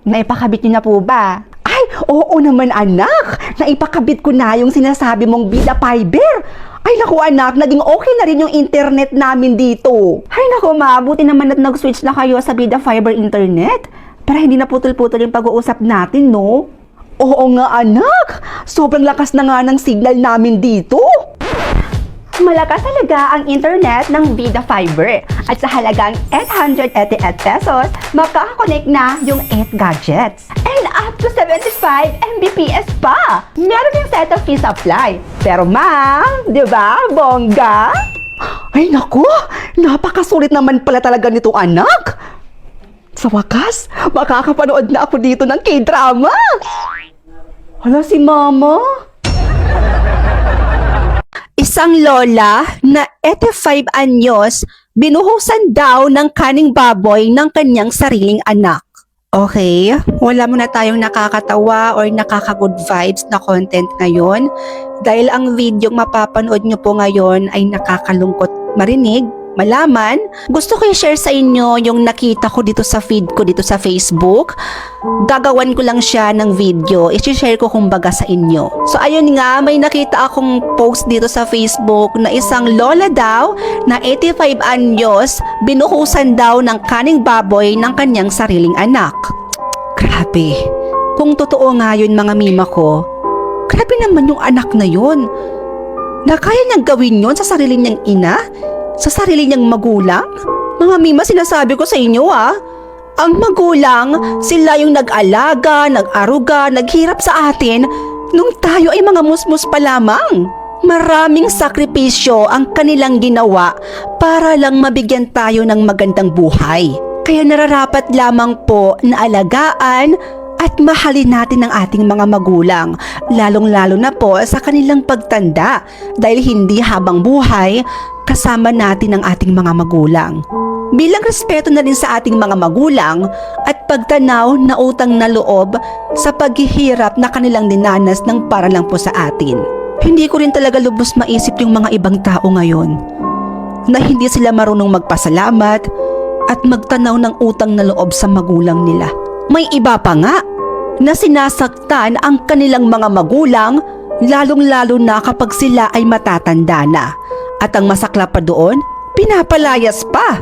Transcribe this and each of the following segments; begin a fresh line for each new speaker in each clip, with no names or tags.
Naipakabit niyo na po ba? Ay, oo naman anak! Naipakabit ko na yung sinasabi mong Vida Fiber! Ay naku anak, naging okay na rin yung internet namin dito. Ay naku ma, buti naman at nag-switch na kayo sa Vida Fiber internet. Para hindi na putol-putol yung pag-uusap natin, no? Oo nga anak, sobrang lakas na nga ng signal namin dito. Malakas talaga ang internet ng Vida Fiber at sa halagang 888 pesos, makakakonect na yung 8 gadgets. And up to 75 Mbps pa! Meron yung set of fee supply. Pero ma'am, di ba, bongga? Ay naku, napakasulit naman pala talaga nito anak. Sa wakas, makakapanood na ako dito ng K-drama. Hala si mama. Isang lola na 85 anyos, binuhusan daw ng kaning baboy ng kanyang sariling anak. Okay, wala muna tayong nakakatawa or nakaka-good vibes na content ngayon dahil ang video mapapanood nyo po ngayon ay nakakalungkot marinig, malaman. Gusto ko i-share sa inyo yung nakita ko dito sa feed ko dito sa Facebook. Gagawan ko lang siya ng video. I-share ko kumbaga sa inyo. So ayun nga, may nakita akong post dito sa Facebook na isang lola daw na 85 anyos, binuhusan daw ng kaning baboy ng kanyang sariling anak. Grabe. Kung totoo nga yun mga mima ko, grabe naman yung anak na yun. Na kaya niyang gawin yun sa sarili niyang ina? Sa sarili niyang magulang? Mga mima, sinasabi ko sa inyo ang magulang, sila yung nag-alaga, nag-aruga, naghirap sa atin nung tayo ay mga musmus pa lamang. Maraming sakripisyo ang kanilang ginawa para lang mabigyan tayo ng magandang buhay. Kaya nararapat lamang po na alagaan at mahalin natin ang ating mga magulang, lalong-lalo na po sa kanilang pagtanda dahil hindi habang buhay kasama natin ang ating mga magulang. Bilang respeto na rin sa ating mga magulang at pagtanaw na utang na loob sa paghihirap na kanilang dinanas ng para lang po sa atin. Hindi ko rin talaga lubos maisip yung mga ibang tao ngayon na hindi sila marunong magpasalamat at magtanaw ng utang na loob sa magulang nila. May iba pa nga na sinasaktan ang kanilang mga magulang lalong-lalo na kapag sila ay matatanda na. At ang masakla pa doon, pinapalayas pa.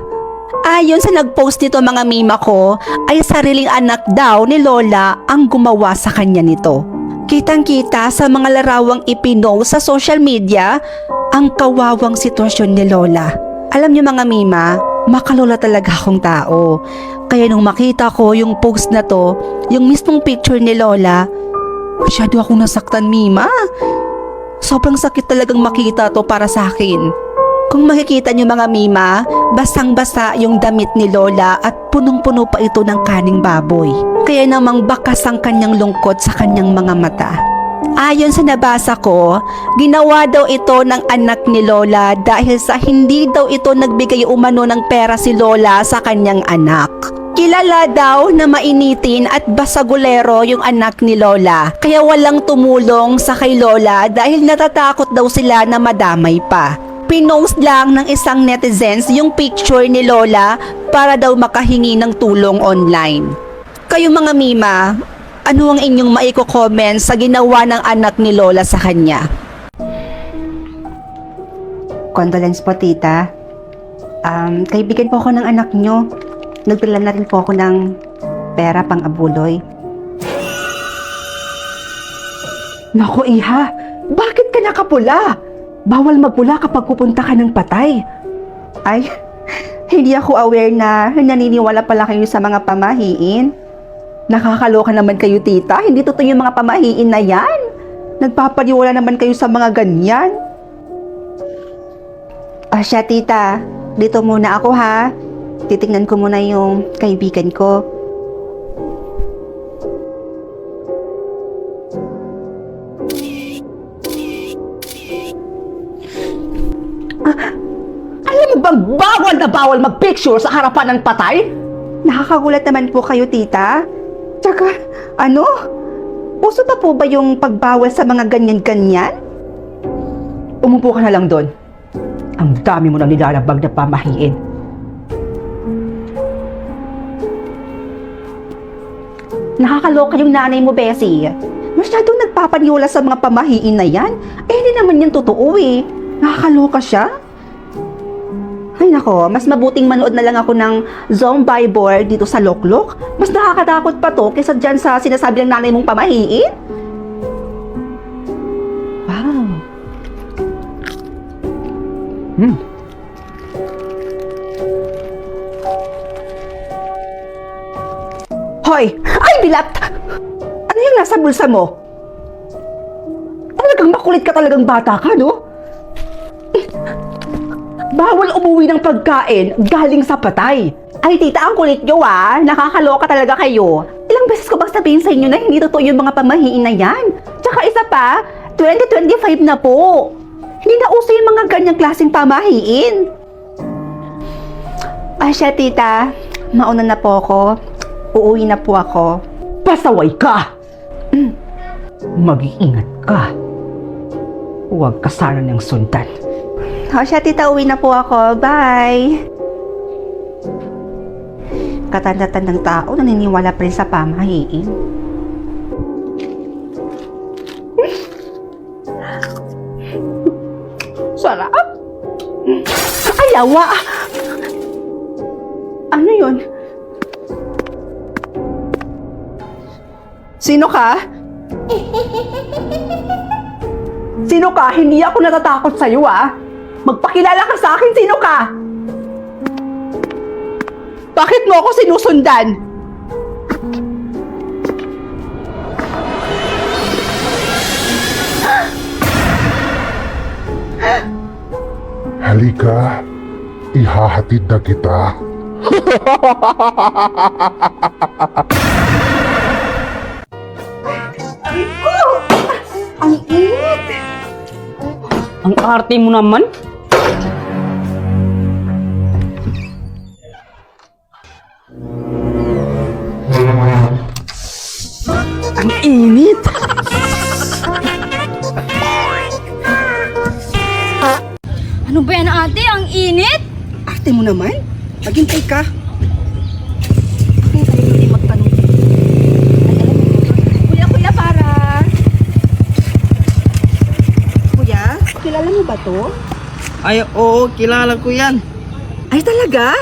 Ayon sa nag-post nito mga mima ko, ay sariling anak daw ni Lola ang gumawa sa kanya nito. Kitang-kita sa mga larawang ipinost sa social media ang kawawang sitwasyon ni Lola. Alam niyo mga mima, makalola talaga akong tao. Kaya nung makita ko yung post na to, yung mismong picture ni Lola, masyado akong nasaktan mima. Sobrang sakit talagang makita to para sa akin. Kung makikita niyo mga mima, basang-basa yung damit ni Lola at punong-puno pa ito ng kaning baboy. Kaya namang bakas ang kanyang lungkot sa kanyang mga mata. Ayon sa nabasa ko, ginawa daw ito ng anak ni Lola dahil sa hindi daw ito nagbigay umano ng pera si Lola sa kanyang anak. Kilala daw na mainitin at basagulero yung anak ni Lola, kaya walang tumulong sa kay Lola dahil natatakot daw sila na madamay pa. Pinost lang ng isang netizens yung picture ni Lola para daw makahingi ng tulong online. Kayo mga mima, ano ang inyong maiko-comment sa ginawa ng anak ni Lola sa kanya? Condolence po tita. Kaibigan po ako ng anak nyo. Nagdala na rin po ako ng pera pang abuloy. Naku iha, bakit ka nakapula? Bawal magpula kapag pupunta ka ng patay. Ay, hindi ako aware na naniniwala pala kayo sa mga pamahiin. Nakakaloka naman kayo tita, hindi totoo yung mga pamahiin na yan. Nagpapaniwala naman kayo sa mga ganyan. Siya tita, dito muna ako ha. Titignan ko muna yung kaibigan ko. Alam mo bang bawal na bawal mag-picture sa harapan ng patay? Nakakagulat naman po kayo, tita. Tsaka, uso na po ba yung pagbawal sa mga ganyan-ganyan? Umupo ka na lang doon. Ang dami mo nang nilalabag na pamahiin. Nakakaloka yung nanay mo, Bessie. Masyadong nagpapaniwala sa mga pamahiin na yan. Eh, hindi naman yan totoo eh. Nakakaloka siya. Ay nako, mas mabuting manood na lang ako ng zombie board dito sa Loklok. Mas nakakatakot pa to kaysa dyan sa sinasabi ng nanay mong pamahiin. Wow. Hoy! Ay, bilat! Ano yung nasa bulsa mo? Talagang makulit ka talagang bata ka, no? Bawal umuwi ng pagkain galing sa patay. Ay, tita, ang kulit nyo ah. Nakakaloka talaga kayo. Ilang beses ko bang sabihin sa inyo na hindi totoo yung mga pamahiin na yan? Tsaka isa pa, 2025 na po. Hindi na uso yung mga ganyang klaseng pamahiin. Ay, siya, tita. Mauna na po ako. Uuwi na po ako. Pasaway ka! Mag-iingat ka. Huwag ka sana ng sundan. O siya, tita, uwi na po ako. Bye! Katanda-tandang tao, naniniwala pa rin sa pamahiin. Sarap! Ay, awa! Ano yun? Sino ka? Sino ka? Hindi ako natatakot sa'yo, ah! Magpakilala ka sa akin, sino ka? Bakit mo ako sinusundan?
Halika, ihahatid na kita.
Ang init!
Ang arte mo naman.
Ang init!
Ano ba yan, ate? Ang init!
Arte mo naman? Maghintay ka. Tayo hindi magtanong. Kuya, para. Kuya, kilala mo ba to?
Ay, oo, kilala ko yan.
Ay talaga?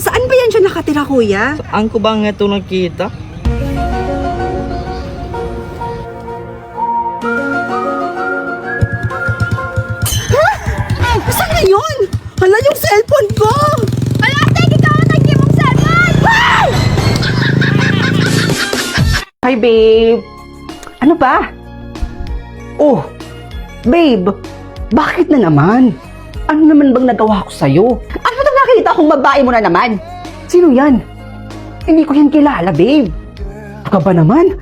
Saan ba yan siya nakatira, kuya?
Saan ko ba nga ito nakita?
Saan na yun? Hala, yung cellphone ko!
Ala, ate! Ikaw ang naging mong cellphone!
Hi, babe. Ano ba? Oh, babe. Bakit na naman? Ano naman bang nagawa ko sa'yo? Ano na nakita kong babae mo na naman? Sino yan? Hindi ko yan kilala, babe. Baka ba naman?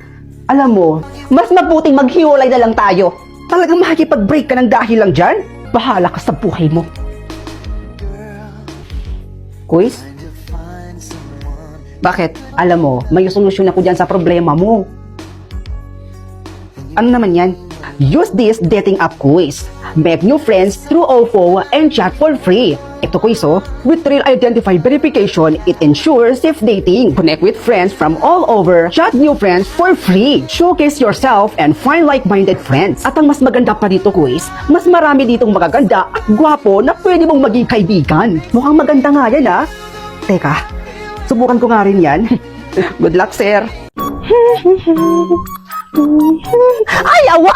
Alam mo, mas mabuting maghiwalay na lang tayo. Talagang makikipag-break ka ng dahil lang dyan? Bahala ka sa buhay mo. Kuis? Bakit? Alam mo, may solusyon ako dyan sa problema mo. Ano naman yan? Use this dating app quiz. Make new friends through OFO and chat for free. Ito quiz with real identify verification, it ensures safe dating. Connect with friends from all over, chat new friends for free. Showcase yourself and find like-minded friends. At ang mas maganda pa dito quiz, mas marami ditong magaganda at gwapo na pwede mong maging kaibigan. Mukhang maganda nga yan Teka, subukan ko nga rin yan. Good luck, sir. Ay, awa!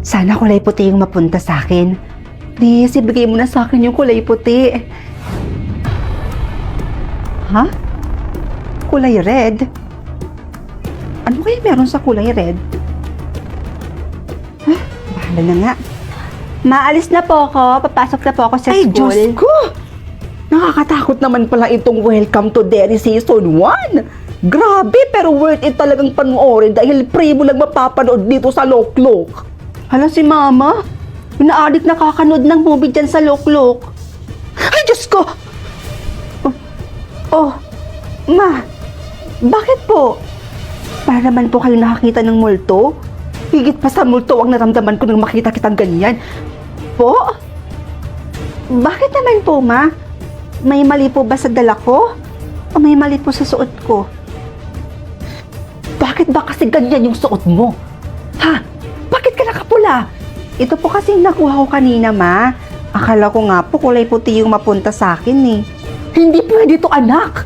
Sana kulay puti yung mapunta sa akin. Please, ibigay mo na sa akin yung kulay puti. Ha? Kulay red? Ano kaya meron sa kulay red? Bahala na nga. Maalis na po ako. Papasok na po ako sa
Ay,
school.
Diyos
ko! Nakakatakot naman pala itong Welcome to Derry Season 1. Grabe, pero worth it talagang panoorin dahil free mo lang mapapanood dito sa Loklok. Hala si Mama, inaadik nakakanood ng movie dyan sa Loklok. Ay, Diyos ko! Ma, bakit po? Para naman po kayo nakakita ng multo? Higit pa sa multo ang naramdaman ko nang makita kitang ganyan. Po? Bakit naman po, Ma? May mali po ba sa dala ko? O may mali po sa suot ko? Bakit ba kasi ganyan yung suot mo? Ha? Bakit ka nakapula? Ito po kasi nakuha ko kanina, Ma. Akala ko nga po kulay puti yung mapunta sa akin eh. Hindi pwede to, anak!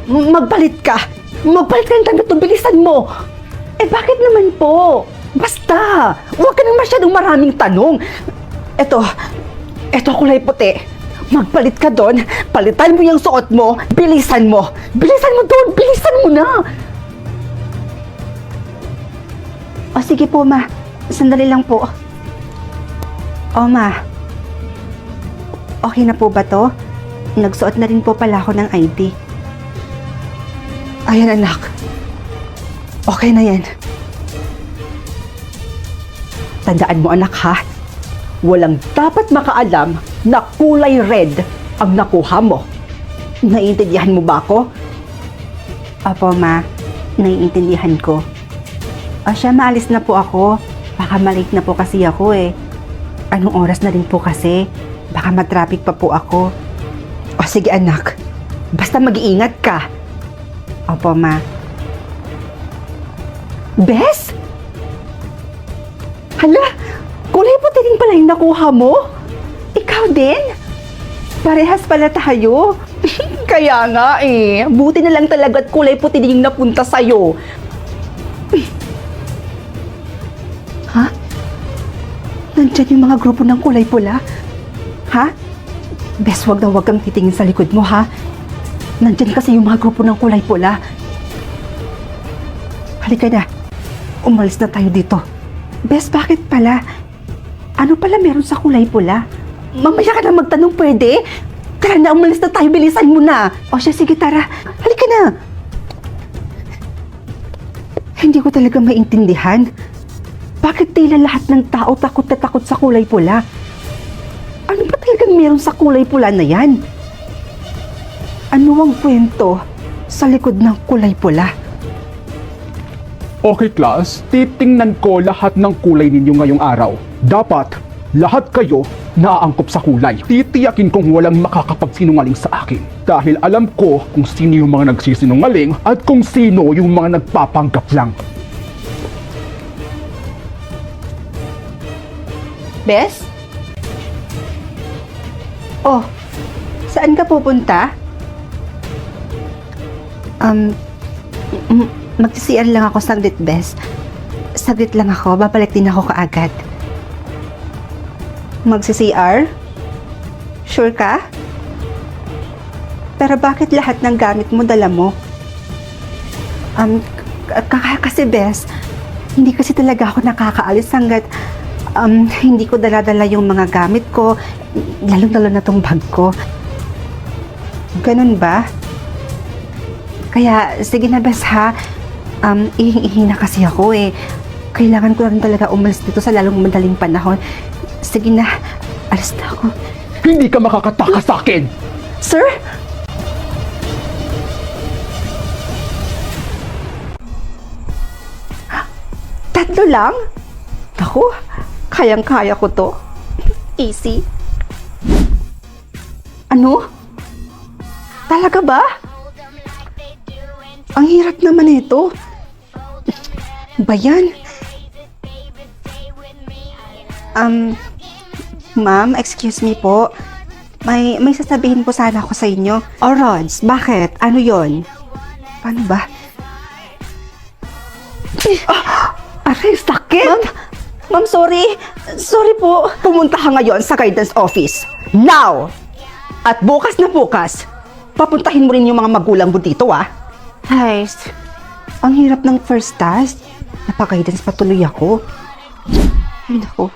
Magpalit ka! Magpalit ka ng damit to, bilisan mo! Eh bakit naman po? Basta! Huwag ka nang masyadong maraming tanong. Eto kulay puti. Magpalit ka doon, palitan mo yung suot mo, bilisan mo! Bilisan mo doon, bilisan mo na! O sige po, Ma. Sandali lang po. O, Ma. Okay na po ba to? Nagsuot na rin po pala ako ng ID. Ayan, anak. Okay na yan. Tandaan mo, anak, ha? Walang dapat makaalam na kulay red ang nakuha mo. Naiintindihan mo ba ako? Apo, Ma. Naiintindihan ko. O siya, maalis na po ako. Baka malate na po kasi ako eh. Anong oras na rin po kasi? Baka matraffic pa po ako. O sige, anak. Basta mag-iingat ka. Opo, Ma. Bes? Hala, kulay puti rin pala yung nakuha mo? Ikaw din? Parehas pala tayo. Kaya nga eh. Buti na lang talaga at kulay puti din yung napunta sa'yo. Ha? Nandyan yung mga grupo ng kulay pula? Ha? Bes, wag kang titingin sa likod mo, ha? Nandyan kasi yung mga grupo ng kulay pula. Halika na. Umalis na tayo dito. Bes, bakit pala? Ano pala meron sa kulay pula? Mamaya ka na magtanong, pwede? Tara na, umalis na tayo. Bilisan mo na. O siya, sige, tara. Halika na. Hindi ko talaga maintindihan. Bakit tila lahat ng tao takot na takot sa kulay pula? Ano ba talagang meron sa kulay pula na yan? Ano ang kwento sa likod ng kulay pula?
Okay, class. Titingnan ko lahat ng kulay ninyo ngayong araw. Dapat, lahat kayo naaangkop sa kulay. Titiyakin kong walang makakapagsinungaling sa akin. Dahil alam ko kung sino yung mga nagsisinungaling at kung sino yung mga nagpapanggap lang.
Bes? Oh, saan ka pupunta? Mag-CR lang ako saglit, Bes. Saglit lang ako, babalik din ako kaagad. Mag-CR? Sure ka? Pero bakit lahat ng gamit mo dala mo? Kasi, Bes, hindi kasi talaga ako nakakaalis hanggat hindi ko dala-dala yung mga gamit ko, lalong-lalo na tong bag ko. Ganun ba? Kaya, sige na, Bes, ha? Ihing-ihi na kasi ako eh. Kailangan ko rin talaga umalis dito sa lalong madaling panahon. Sige na, alis na ako.
Hindi ka makakatakas sa akin!
Sir? Tatlo lang? Ako, kayang-kaya ko to. Easy. Ano? Talaga ba? Ang hirap naman ito. Ba yan? Ma'am, excuse me po. May sasabihin po sana ako sa inyo. Oh, Rods, bakit? Ano yon? Paano ba? Aray, sakit! Ma'am, sorry. Sorry po. Pumunta ka ngayon sa guidance office. Now! At bukas na bukas, papuntahin mo rin yung mga magulang mo dito, ah. Ay, ang hirap ng first task. Napaka-guidance patuloy ako. Ay, naku.